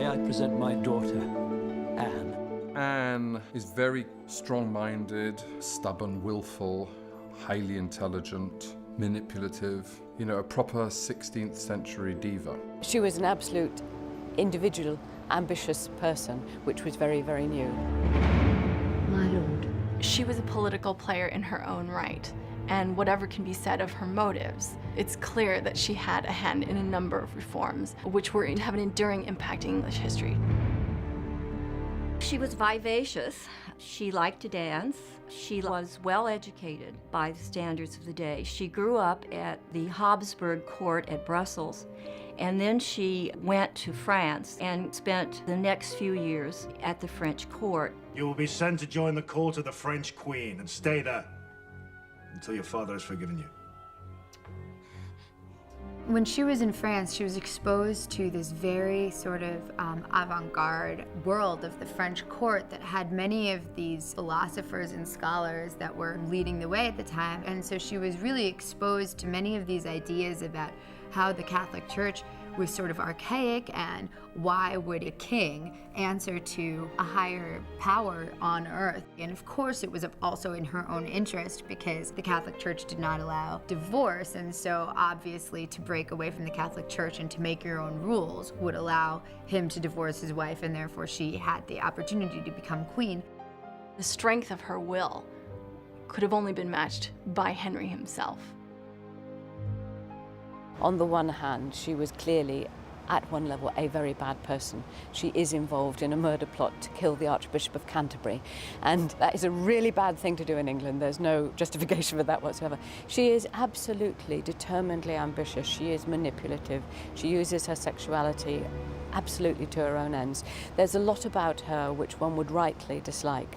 may I present my daughter, Anne. Anne is very strong-minded, stubborn, willful, highly intelligent, manipulative, you know, a proper 16th century diva. She was an absolute individual, ambitious person, which was very, very new. My lord. She was a political player in her own right, and whatever can be said of her motives, it's clear that she had a hand in a number of reforms, which were to have an enduring impact in English history. She was vivacious. She liked to dance. She was well educated by the standards of the day. She grew up at the Habsburg court at Brussels, and then she went to France and spent the next few years at the French court. You will be sent to join the court of the French Queen and stay there until your father has forgiven you. When she was in France, she was exposed to this very sort of avant-garde world of the French court that had many of these philosophers and scholars that were leading the way at the time. And so she was really exposed to many of these ideas about how the Catholic Church was sort of archaic and why would a king answer to a higher power on earth. And of course it was also in her own interest because the Catholic Church did not allow divorce, and so obviously to break away from the Catholic Church and to make your own rules would allow him to divorce his wife, and therefore she had the opportunity to become queen. The strength of her will could have only been matched by Henry himself. On the one hand, she was clearly, at one level, a very bad person. She is involved in a murder plot to kill the Archbishop of Canterbury, and that is a really bad thing to do in England. There's no justification for that whatsoever. She is absolutely, determinedly ambitious. She is manipulative. She uses her sexuality absolutely to her own ends. There's a lot about her which one would rightly dislike.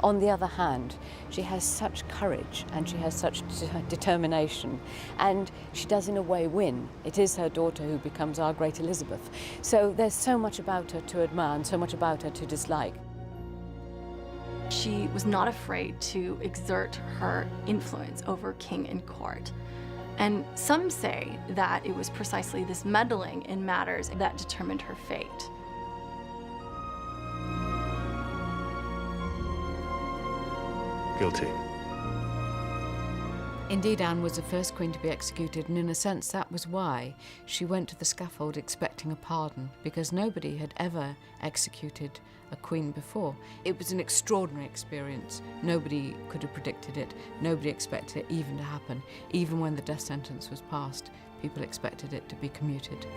On the other hand, she has such courage and she has such determination, and she does in a way win. It is her daughter who becomes our great Elizabeth. So there's so much about her to admire and so much about her to dislike. She was not afraid to exert her influence over king and court. And some say that it was precisely this meddling in matters that determined her fate. Guilty. Indeed, Anne was the first queen to be executed, and in a sense that was why she went to the scaffold expecting a pardon, because nobody had ever executed a queen before. It was an extraordinary experience. Nobody could have predicted it. Nobody expected it even to happen. Even when the death sentence was passed, people expected it to be commuted.